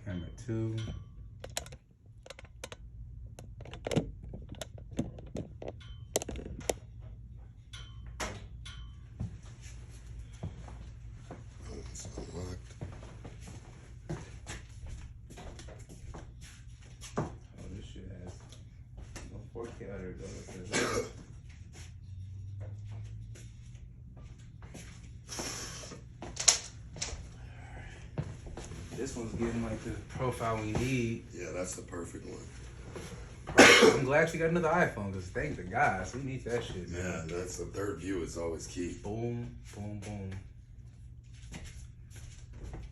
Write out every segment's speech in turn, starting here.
Camera 2. It's unlocked. Oh, this shit has no 4K. Oh, there it goes. This one's getting like the profile we need. Yeah, that's the perfect one. I'm glad you got another iPhone because thank the guys. We need that shit, man. Yeah, that's the third view is always key. Boom, boom, boom.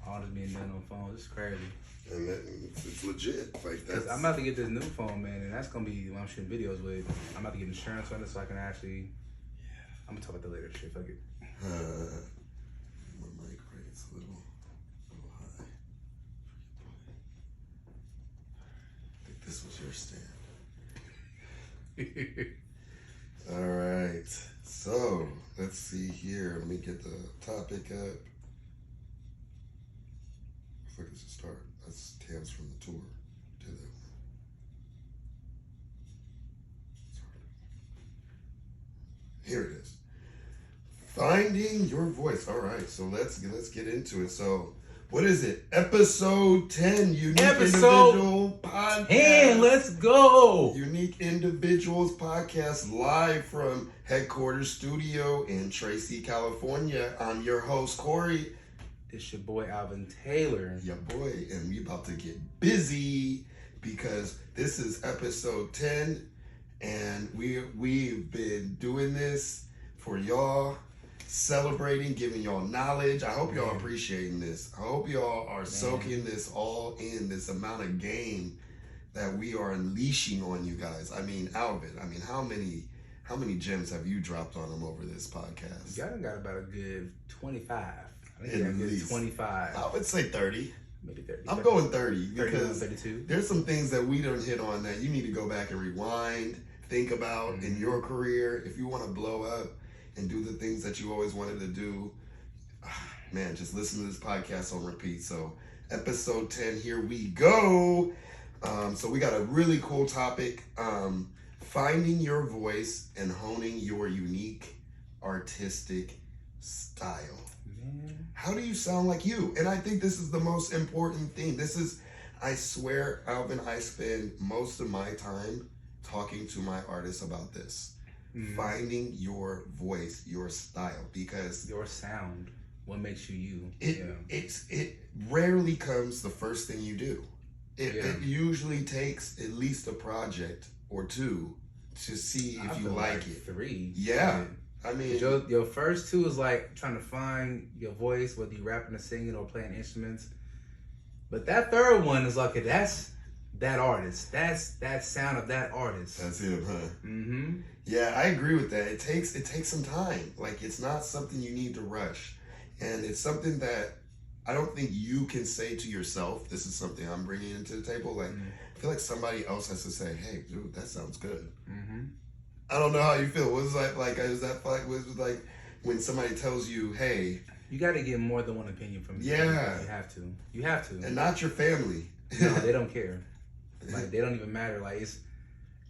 All this being done on phone. It's crazy. And it's legit. Like that's. I'm about to get this new phone, man, and that's gonna be what I'm shooting videos with. I'm about to get insurance on it so I can actually. I'm gonna talk about the later shit. Fuck it. My mic rate's a little high. I think this was your stand. All right. So let's see here. Let me get the topic up. Looks like it's a start. That's Tams from the tour to the. Here it is. Finding your voice. All right, so let's get into it. So, what is it? Episode 10, Unique Individual Podcast. And let's go. Unique Individuals Podcast, live from Headquarters Studio in Tracy, California. I'm your host, Corey. It's your boy Alvin Taylor. Your boy, and we about to get busy because this is episode 10, and we've been doing this for y'all, celebrating, giving y'all knowledge. I hope y'all appreciating this. I hope y'all are soaking this all in, this amount of game that we are unleashing on you guys. I mean, Alvin, how many gems have you dropped on them over this podcast? Y'all done got about a good 25. I think At a good least 25. I would say 30. Maybe 30. I'm going 30 because 32. There's some things that we don't hit on that you need to go back and rewind, think about in your career. If you want to blow up and do the things that you always wanted to do, man, just listen to this podcast on repeat. So episode 10, here we go. So we got a really cool topic, finding your voice and honing your unique artistic style. Man. How do you sound like you? And I think this is the most important thing. I swear, Alvin, I spend most of my time talking to my artists about this. Finding your voice, your style, because your sound, what makes you. It rarely comes the first thing you do. It usually takes at least a project or two to see if you like it. 3. Yeah. I mean, your first 2 is like trying to find your voice, whether you rapping or singing or playing instruments. But that third one is like, that's that artist. That's that sound of that artist. That's him, huh? Mm-hmm. Yeah, I agree with that. It takes some time. Like, it's not something you need to rush. And it's something that I don't think you can say to yourself, this is something I'm bringing into the table. Like, I feel like somebody else has to say, hey, dude, that sounds good. Mm-hmm. I don't know how you feel. What was that like? Is that like when somebody tells you, hey, you got to get more than one opinion from you. Yeah. You have to. And not your family. No, they don't care. Like, they don't even matter. Like,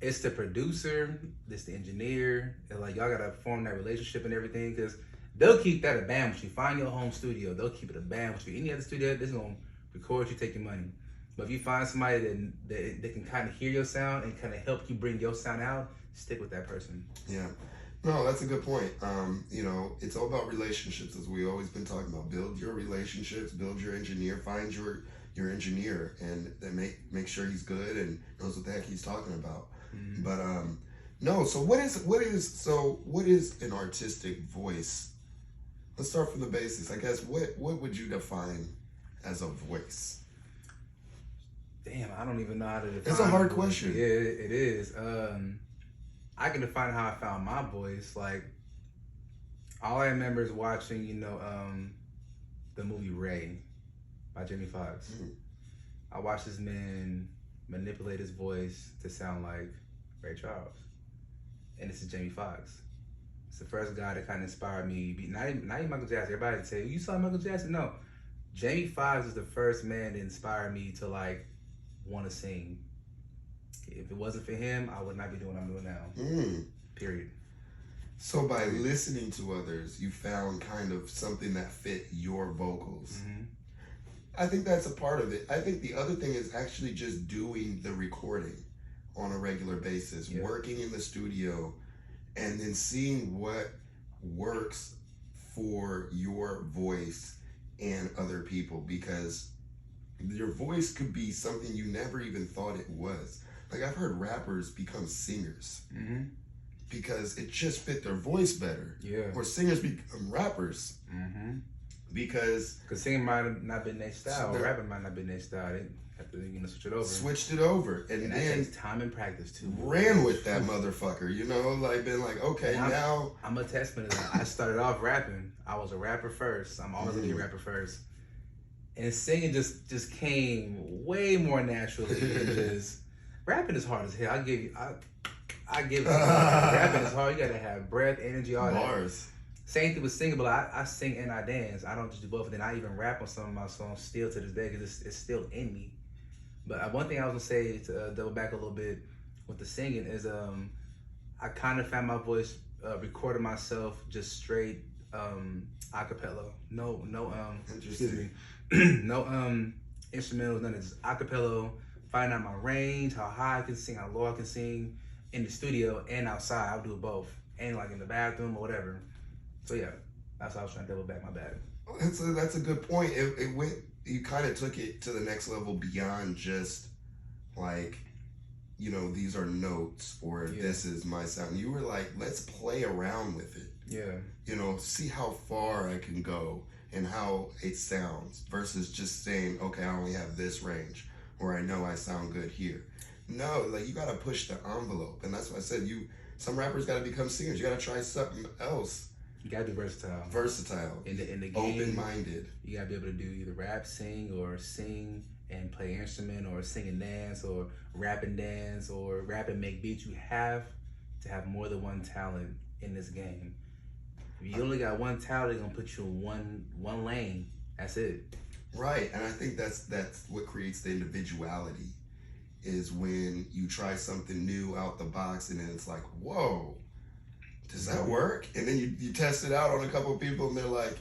it's the producer, it's the engineer, and like, y'all gotta form that relationship and everything, because they'll keep that a band with you. Find your home studio, they'll keep it a band with you. Any other studio, they're gonna record you, take your money. But if you find somebody that can kind of hear your sound and kind of help you bring your sound out, stick with that person. Yeah. No, that's a good point. It's all about relationships, as we always been talking about. Build your relationships, build your engineer, find your engineer, and then make sure he's good and knows what the heck he's talking about. Mm-hmm. But no. So what is an artistic voice? Let's start from the basics. I guess what would you define as a voice? Damn, I don't even know how to define. It's a hard question. Yeah, it is. I can define how I found my voice. Like, all I remember is watching, the movie Ray by Jamie Foxx. Mm-hmm. I watched this man manipulate his voice to sound like Ray Charles, and this is Jamie Foxx. It's the first guy that kind of inspired me. Not even Michael Jackson. Everybody would say, "You saw Michael Jackson?" No, Jamie Foxx is the first man to inspire me to like want to sing. If it wasn't for him, I would not be doing what I'm doing now. Period. So by listening to others, you found kind of something that fit your vocals. I think that's a part of it. I think the other thing is actually just doing the recording on a regular basis, working in the studio, and then seeing what works for your voice and other people, because your voice could be something you never even thought it was. Like, I've heard rappers become singers because it just fit their voice better. Or singers become rappers because singing might have not been their style, or rapping might not have been their style. They have to, switch it over. Switched it over. And that then takes time and practice too. Ran with that motherfucker, like been like, okay, now. I'm a testament to that. I started off rapping. I was a rapper first. I'm always gonna be a rapper first. And singing just came way more naturally than just rapping is hard as hell. I give it. Rapping is hard. You gotta have breath, energy, all Bars. that. Same thing with singing, but I sing and I dance. I don't just do both. And then I even rap on some of my songs still to this day because it's still in me. But one thing I was gonna say to double back a little bit with the singing is I kind of found my voice recording myself just straight acapella. No excuse me. No instrumentals, none of this. Acapella, finding out my range, how high I can sing, how low I can sing in the studio and outside. I'll do it both. And like in the bathroom or whatever. So yeah, that's how I was trying to double back my bad. That's a good point. It went, you kind of took it to the next level beyond just like, these are notes or this is my sound. You were like, let's play around with it. See how far I can go and how it sounds versus just saying, okay, I only have this range or I know I sound good here. No, like you gotta push the envelope. And that's why I said some rappers gotta become singers. You gotta try something else. You gotta be versatile. In the game. Open-minded. You gotta be able to do either rap, sing and play instrument, or sing and dance, or rap and dance, or rap and make beats. You have to have more than one talent in this game. If you only got one talent, they're gonna put you in one lane. That's it. Right, and I think that's what creates the individuality, is when you try something new out the box and then it's like, whoa, does that work? And then you test it out on a couple of people and they're like,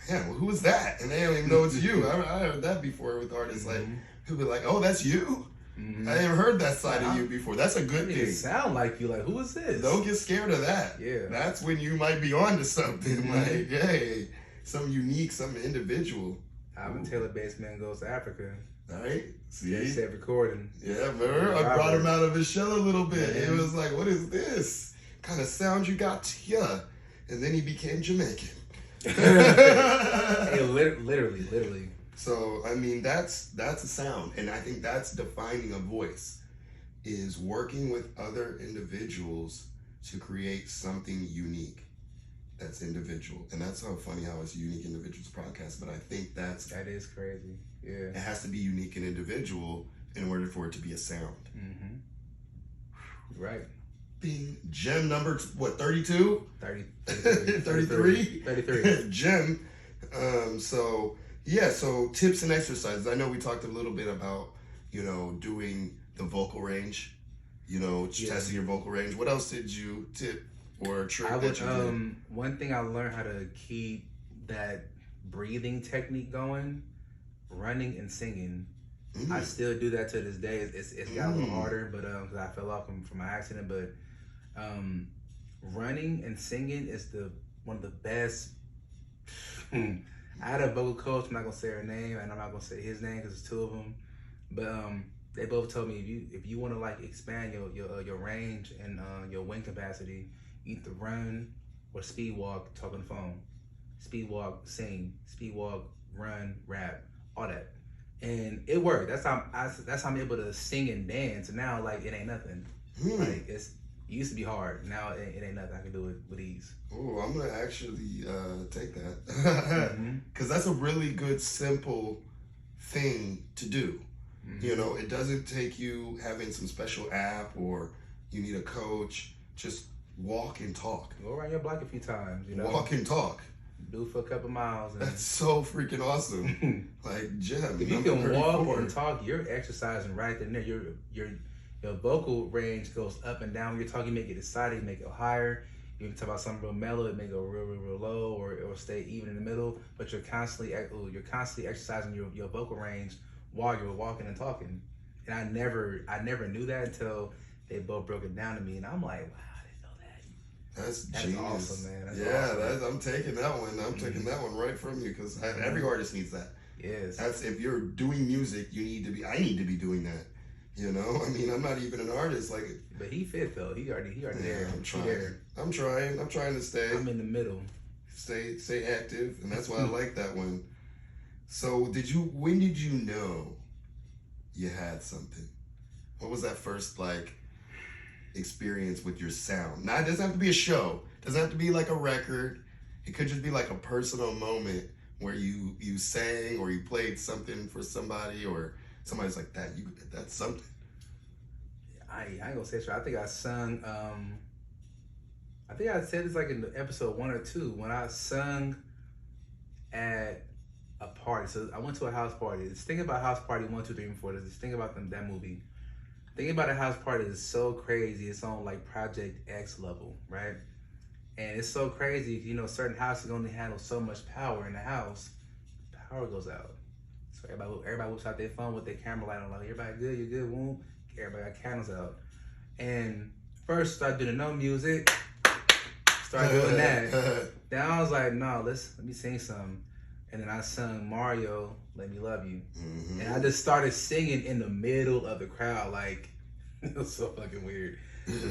yeah, well, who is that? And they don't even know it's you. I heard that before with artists. Like, people be like, oh, that's you? I never heard that side of you before. That's a good thing. It sound like you. Like, who is this? Don't get scared of that. Yeah. That's when you might be onto something. Like, hey, something unique, something individual. Alvin Taylor Bassman Goes to Africa. All right. See? They said recording. Yeah, remember? I brought him out of his shell a little bit. It was like, what is this? Kind of sound you got here? And then he became Jamaican. Hey, literally. So, I mean, that's a sound. And I think that's defining a voice, is working with other individuals to create something unique that's individual. And that's so funny how it's Unique Individuals podcast. But I think that is crazy. Yeah. It has to be unique and individual in order for it to be a sound. Right. Being gem number, 32? 33. 33. Gem. So tips and exercises. I know we talked a little bit about, doing the vocal range, testing your vocal range. What else did you tip or trick that you did? One thing I learned how to keep that breathing technique going, running and singing. I still do that to this day. It's got a little harder, but because I fell off from my accident. But running and singing is one of the best. I had a vocal coach. I'm not gonna say her name, and I'm not gonna say his name because it's two of them. But they both told me if you want to like expand your range and your wing capacity, either run or speed walk, talk on the phone. Speed walk, sing. Speed walk, run, rap, all that. And it worked. That's how I'm able to sing and dance. And now, like, it ain't nothing. Like, it used to be hard. Now it ain't nothing. I can do it with ease. Oh, I'm gonna actually take that because that's a really good, simple thing to do. It doesn't take you having some special app or you need a coach. Just walk and talk. Go around your block a few times. Walk and talk. Do it for a couple miles. And That's so freaking awesome. Like, Jim, if you can walk and talk, you're exercising right there. Your vocal range goes up and down. When you're talking, you make it excited, you make it higher. You can talk about something real mellow, it may go real low, or stay even in the middle. But you're constantly exercising your vocal range while you're walking and talking. And I never knew that until they both broke it down to me, and I'm like, wow, I didn't know that. That's genius. Awesome, man. That's awesome. I'm taking that one. I'm taking that one right from you because every artist needs that. Yes. That's if you're doing music, you need to be. I need to be doing that. You know, I mean, I'm not even an artist. Like, but he fit though. He already there. I'm trying. I'm trying to stay. I'm in the middle. Stay active, and that's why I like that one. So, when did you know you had something? What was that first experience with your sound? Now, it doesn't have to be a show. It doesn't have to be like a record. It could just be like a personal moment where you sang or you played something for somebody or somebody's like that. That's something. I ain't gonna say so. I think I sung. I think I said this like in episode 1 or 2 when I sung at a party. So I went to a house party. This thing about house party 1, 2, 3, and 4. There's this thing about that movie. The thing about a house party is so crazy. It's on like Project X level, right? And it's so crazy. Certain houses only handle so much power in the house. Power goes out. So everybody whips out their phone with their camera light on. Like, everybody good? You good? Boom. Everybody got candles out. And first started doing no music. Started doing that. Then I was like, no, let me sing something. And then I sung Mario, Let Me Love You. Mm-hmm. And I just started singing in the middle of the crowd. Like, it was so fucking weird.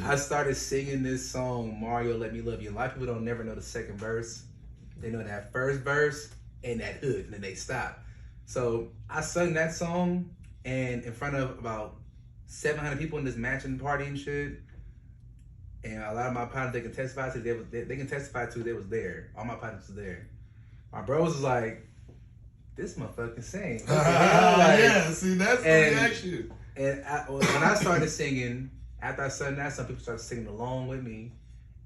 I started singing this song, Mario, Let Me Love You. A lot of people don't never know the second verse. They know that first verse and that hook, and then they stop. So I sung that song and in front of about 700 people in this mansion party and shit. And a lot of my partners, they can testify to they was there. All my partners was there. My bros was like, this motherfucker can sing. Yeah, see, that's the reaction. And when I started singing, after I sang that, some people started singing along with me.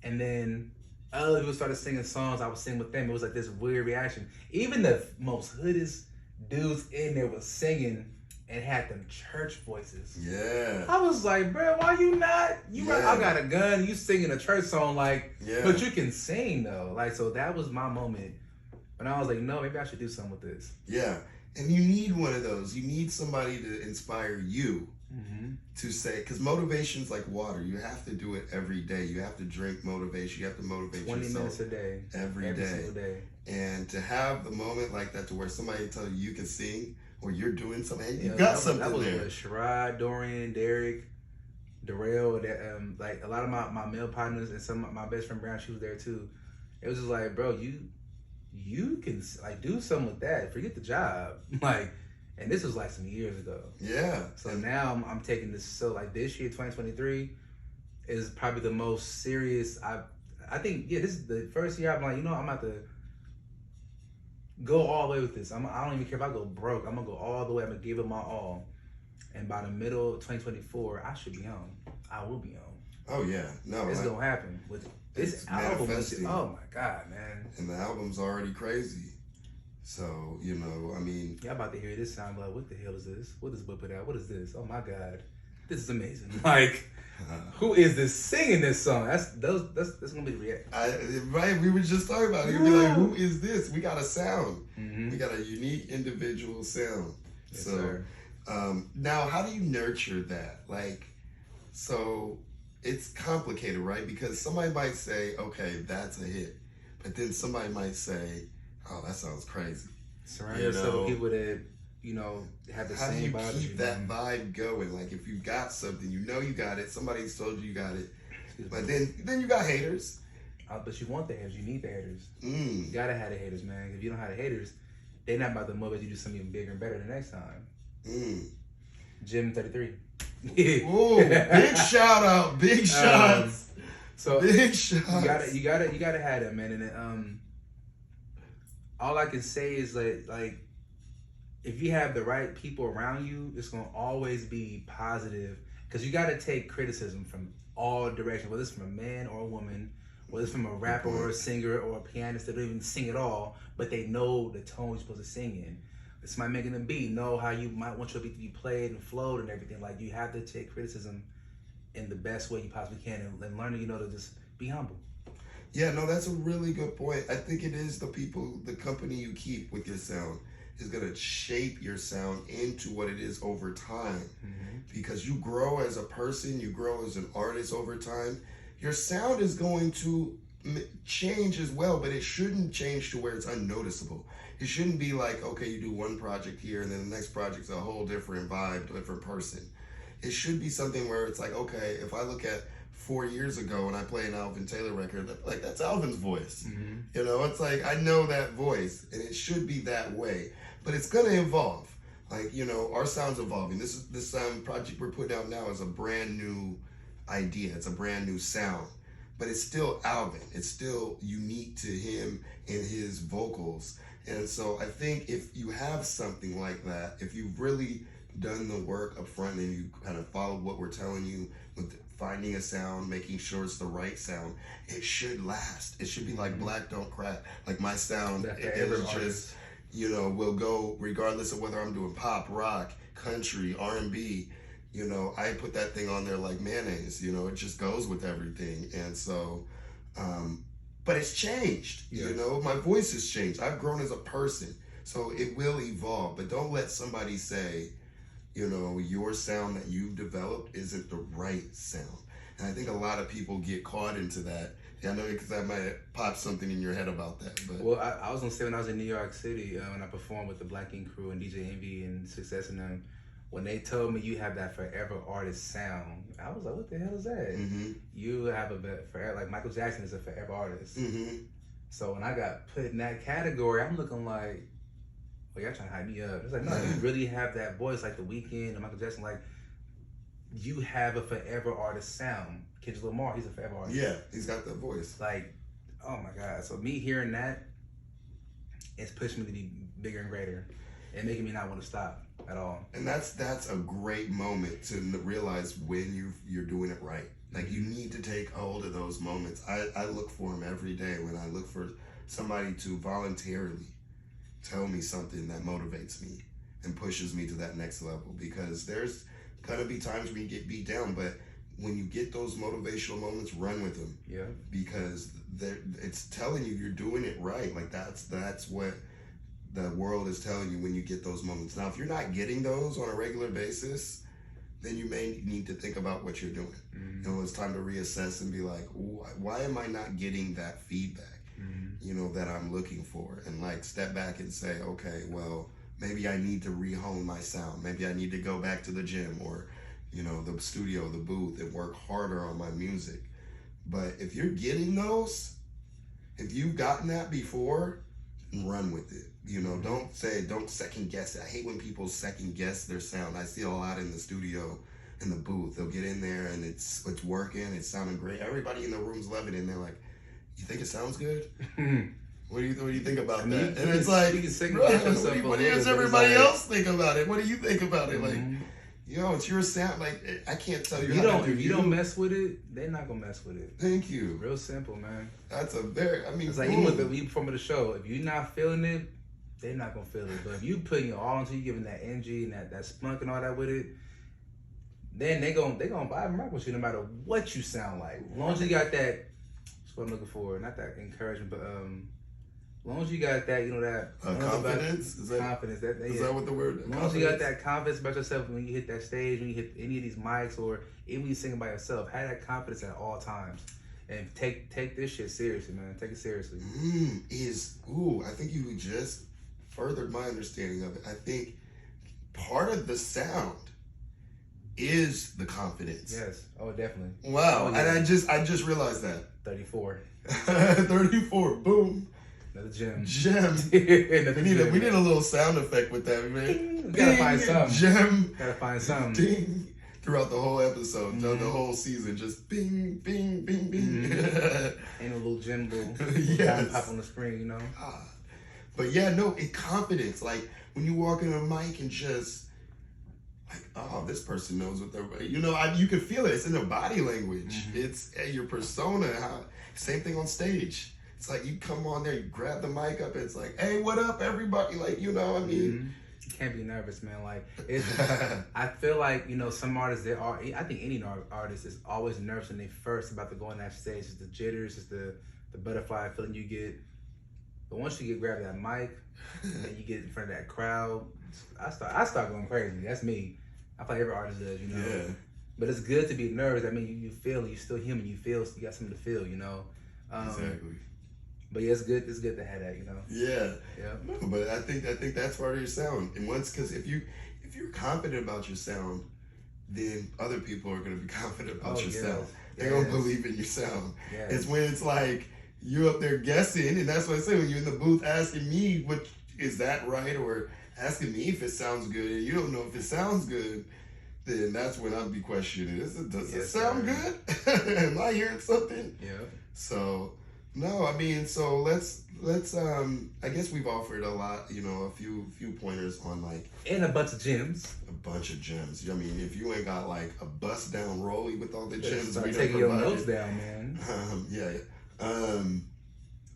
And then other people started singing songs. I was singing with them. It was like this weird reaction. Even the most hoodest dudes in there was singing and had them church voices. Yeah. I was like, bro, why you not? I got a gun. You singing a church song, but you can sing though. So that was my moment. And I was like, no, maybe I should do something with this. Yeah. And you need one of those. You need somebody to inspire you to say, because motivation's like water. You have to do it every day. You have to drink motivation. You have to motivate 20 yourself. 20 minutes a day. Every single day. And to have the moment like that to where somebody tell you can sing or you're doing something, you got something that was there. Sherrod, Dorian, Derek, Darrell, a lot of my male partners and some of my best friend Brown, she was there too. It was just like, bro, you can do something with that. Forget the job. And this was some years ago. Yeah. So now I'm taking this. So this year, 2023, is probably the most serious. I think this is the first year I'm I'm about to go all the way with this. I don't even care if I go broke. I'm gonna go all the way. I'm gonna give it my all. And by the middle of 2024, I should be on. I will be on. Oh yeah, no, it's gonna happen with this album. Oh my god, man! And the album's already crazy. So y'all about to hear this sound like, what the hell is this? What is put out? What is this? Oh my god, this is amazing! Who is this singing this song? That's gonna be the reaction. Right, we were just talking about it. You'd be like, who is this? We got a sound. We got a unique individual sound. Yes, so, sir. Now how do you nurture that? So it's complicated, right? Because somebody might say, okay, that's a hit, but then somebody might say, oh, that sounds crazy. Surround yourself with people that have the same vibe. How do you keep that vibe going? If you got something, you got it. Somebody's told you got it, but then you got haters. But you want the haters. You need the haters. You gotta have the haters, man. If you don't have the haters, they're not about to motivate you to do something even bigger and better the next time. Jim 33. Ooh, big shout out, big shots. So big shots. You gotta have that, man. And then, all I can say is if you have the right people around you, it's gonna always be positive. Because you gotta take criticism from all directions, whether it's from a man or a woman whether it's from a rapper or a singer or a pianist that don't even sing at all, but they know the tone you're supposed to sing in. It's somebody making a beat, know how you might want your beat to be played and flowed and everything. Like, you have to take criticism in the best way you possibly can, and learn, to just be humble. Yeah, no, that's a really good point. I think it is the company you keep with your sound is going to shape your sound into what it is over time. Because you grow as a person, you grow as an artist over time. Your sound is going to change as well, but it shouldn't change to where it's unnoticeable. It shouldn't be like, okay, you do one project here and then the next project's a whole different vibe, different person. It should be something where it's like, okay, if I look at 4 years ago and I play an Alvin Taylor record, like, that's Alvin's voice. It's like, I know that voice, and it should be that way. But it's gonna evolve. Like, our sound's evolving. This sound project we're putting out now is a brand new idea. It's a brand new sound. But it's still Alvin. It's still unique to him and his vocals. And so I think if you have something like that, if you've really done the work up front and you kind of followed what we're telling you with finding a sound, making sure it's the right sound, it should last. It should be like Black Don't Crack. Like, my sound, it is just, will go regardless of whether I'm doing pop, rock, country, R&B. I put that thing on there like mayonnaise. It just goes with everything. And so, but it's changed. My voice has changed. I've grown as a person, so it will evolve. But don't let somebody say, your sound that you've developed isn't the right sound. And I think a lot of people get caught into that. Yeah, I know, because I might pop something in your head about that. But well, I was gonna say, when I was in New York City, when I performed with the Black Ink Crew and DJ Envy and Success and them, when they told me you have that forever artist sound, I was like, what the hell is that? You have a forever, like Michael Jackson is a forever artist. So when I got put in that category, I'm looking like, well, y'all trying to hype me up. It's like, no, you really have that voice, like The Weeknd and Michael Jackson. Like, you have a forever artist sound. Kendrick Lamar, he's a forever artist. Yeah, he's got that voice. Like, oh my God. So me hearing that, it's pushed me to be bigger and greater and making me not want to stop at all. And that's a great moment to realize when you're doing it right. Like, you need to take hold of those moments. I look for them every day when I look for somebody to voluntarily tell me something that motivates me and pushes me to that next level, because there's gonna be times when you get beat down, but when you get those motivational moments, run with them. Yeah. Because it's telling you you're doing it right. Like, that's what the world is telling you when you get those moments. Now, if you're not getting those on a regular basis, then you may need to think about what you're doing. It's time to reassess and be like, why am I not getting that feedback? That I'm looking for, and like step back and say, okay, well, maybe I need to rehone my sound. Maybe I need to go back to the gym or, the studio, the booth, and work harder on my music. But if you're getting those, if you've gotten that before, run with it. Don't second guess it. I hate when people second guess their sound. I see a lot in the studio, in the booth. They'll get in there and it's working, it's sounding great. Everybody in the room's loving it, and they're like, you think it sounds good? What do you think about that? And it's like, what does everybody else think about it? What do you think about it? Like, it's your sound. Like, I can't tell you. If you don't mess with it, they're not gonna mess with it. Thank you. Real simple, man. That's it's like, even with the perform the show, if you're not feeling it, they're not gonna feel it. But if you putting your all into, you giving that energy and that spunk and all that with it, then they gonna vibe and rock with you no matter what you sound like. As long as you got that. That's what I'm looking for. Not that encouragement, but as long as you got that, that confidence. Is that what the word? As long as you got that confidence about yourself when you hit that stage, when you hit any of these mics, or even when you singing by yourself, have that confidence at all times, and take this shit seriously, man. Take it seriously. I think you just furthered my understanding of it. I think part of the sound is the confidence. Yes. Oh, definitely. Wow. Oh, yeah. And I just realized that. 34. 34. Boom. Another gem. We need a little sound effect with that, man. We gotta find something. Gem. Gotta find something. Ding. Throughout the whole episode, the whole season, just bing, bing, bing, bing. Ain't a little gem, little yes. pop on the screen, But yeah, no, confidence. Like, when you walk in a mic and just like, oh oh, this person knows what they're, you can feel it. It's in their body language. It's your persona. Same thing on stage. It's like you come on there, you grab the mic up, it's like, hey, what up, everybody? Like, you can't be nervous, man. Like, it's, I feel like, some artists, I think any artist is always nervous when they first about to go on that stage. It's the jitters, it's the butterfly feeling you get. But once you grab that mic and you get in front of that crowd, I start going crazy. That's me. I feel like every artist does, Yeah. But it's good to be nervous. I mean, you feel, you're still human. You feel, you got something to feel, Exactly. But yeah, it's good to have that, Yeah. Yeah. No, but I think that's part of your sound. And because if you're confident about your sound, then other people are gonna be confident about your sound. They're gonna believe in your sound. Yes. It's when it's like you up there guessing, and that's what I say, when you're in the booth asking me what is that right, or asking me if it sounds good, and you don't know if it sounds good, then that's when I'd be questioning, does it sound good? Am I hearing something? Yeah. So no, I mean, so let's I guess we've offered a lot, a few pointers on like, and a bunch of gems. a bunch of gems. I mean, if you ain't got like a bust down rollie with all the gems, Start we taking don't your provide. notes down, man. Yeah.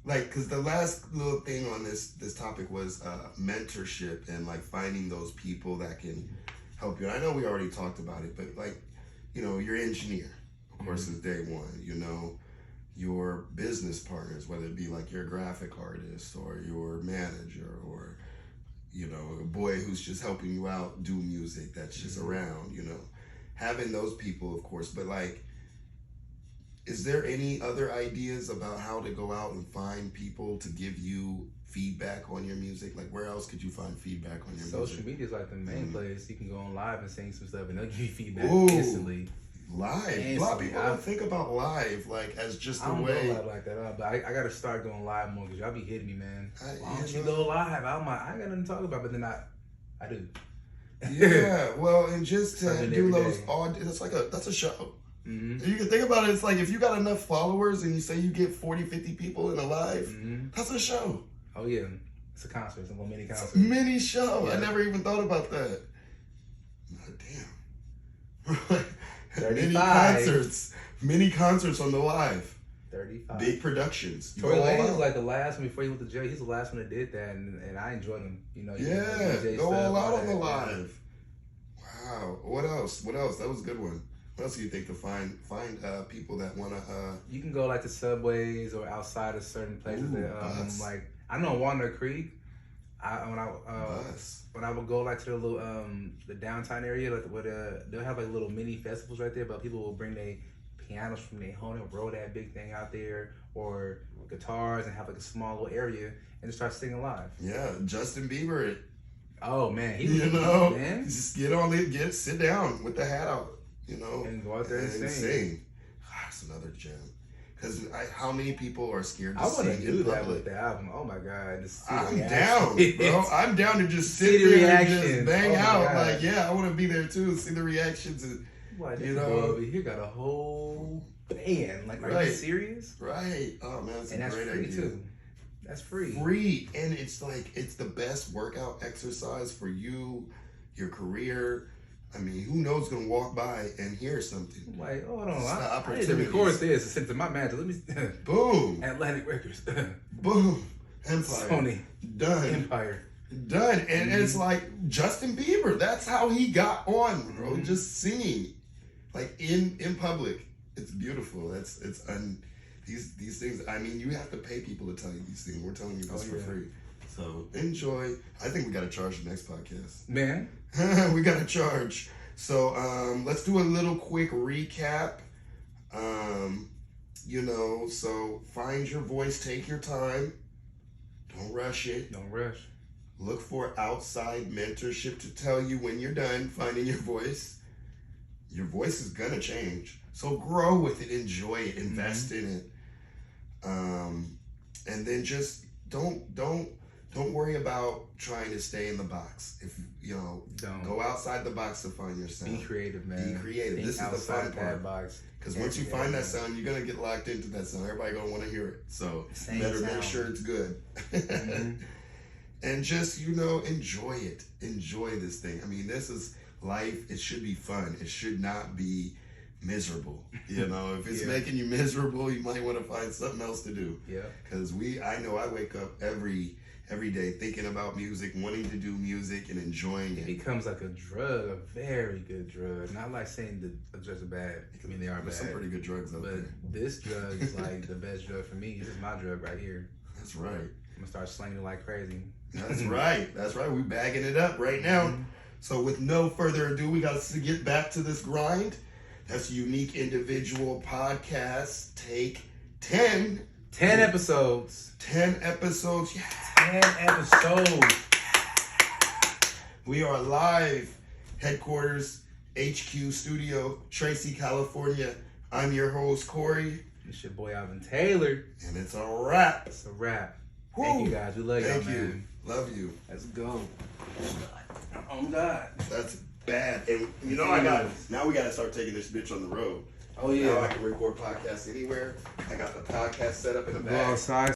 Like, cause the last little thing on this topic was mentorship and like finding those people that can help you. And I know we already talked about it, but like, your engineer, of course, is day one. Your business partners, whether it be like your graphic artist or your manager or a boy who's just helping you out do music that's just around, having those people, of course. But like, is there any other ideas about how to go out and find people to give you feedback on your music? Like, where else could you find feedback on your music? Social media is like the main place. You can go on live and sing some stuff, and they'll give you feedback Ooh. instantly. Live. A lot of people don't think about live like as just I a don't way. go live like that, but I gotta start going live more because y'all be hitting me, man. Why don't you know. go live? I ain't got nothing to talk about, but then I do. Yeah, well, and just to Something do every those day. it's like that's a show. Mm-hmm. You can think about it, it's like if you got enough followers and you say you get 40, 50 people in a live, that's a show. Oh yeah, it's a concert. It's a little mini concert. It's a mini show. Yeah. I never even thought about that. Damn. Mini concerts on the live. 35. Big productions. You Tory go all Lanez was out. like the last one before he went to jail. He's the last one that did that, and I enjoyed him. Yeah, DJ go stuff, all out on that. the live. Wow. What else? That was a good one. What else do you think to find people that want to? You can go like to subways or outside of certain places. Bus. Like I know Walnut Creek. Bus. When I would go like to the little the downtown area, like they'll have like little mini festivals right there, but people will bring their pianos from their home and roll that big thing out there, or guitars, and have like a small little area and just start singing live. Yeah, Justin Bieber. Oh man, man. Just get on it, sit down with the hat out, and go out there and sing. That's another gem. Because how many people are scared to I want sing to do in that public? with the album. Oh my god, I'm down, bro. I'm down to just sit See the there and reactions. just bang Oh my out. God. Like, yeah, I want to be there too. See the reactions. And, Why this boy over here got a whole band? Like, are Right. you serious? right. Oh man, that's And a that's great free idea. too. That's free. Free, and it's like it's the best workout exercise for you, your career. I mean, who knows gonna walk by and hear something? I'm like, hold on, It's the I need to opportunities. record this and send it to my manager. Let me Boom, Atlantic Records, boom, Empire, Sony, done. Empire. Done. And it's like Justin Bieber. That's how he got on, bro. Just singing. Like in public. It's beautiful. These things, I mean, you have to pay people to tell you these things. We're telling you this for free. So enjoy. I think we gotta charge the next podcast. Man, We gotta charge. So let's do a little quick recap. So find your voice, take your time. Don't rush it. don't rush. Look for outside mentorship to tell you when you're done finding your voice. Your voice is gonna change. So grow with it, enjoy it, invest in it. And then just don't worry about trying to stay in the box. If Don't. go outside the box to find your sound. Be creative, man. Be creative. Think This is the outside fun part. that box. Because once you find that sound, you're gonna get locked into that sound. Everybody gonna want to hear it. So Same better make sound. sure it's good. And just enjoy it. Enjoy this thing. I mean, this is life, it should be fun. It should not be miserable. You know, if it's Yeah. making you miserable, you might want to find something else to do. Yeah. Because I know I wake up every day thinking about music, wanting to do music and enjoying It it. becomes like a drug, a very good drug. Not like saying the drugs are bad. I mean, they are There's bad. some pretty good drugs out But there. this drug is like the best drug for me. This is my drug right here. That's right. I'm gonna start slinging it like crazy. That's right. That's right. We're bagging it up right now. So with no further ado, we got to get back to this grind. That's Unique Individual Podcast, take 10. 10 episodes. 10 episodes. Yeah. 10 episodes. We are live, headquarters, HQ Studio, Tracy, California. I'm your host, Corey. It's your boy Alvin Taylor. And it's a wrap. It's a wrap. Woo. Thank you guys. We love y'all, Thank you. man. Love you. Let's go. Oh God. That's bad. And you know, now we got to start taking this bitch on the road. Oh Now I yeah. can record podcasts anywhere. I got the podcast set up in the Go back. outside.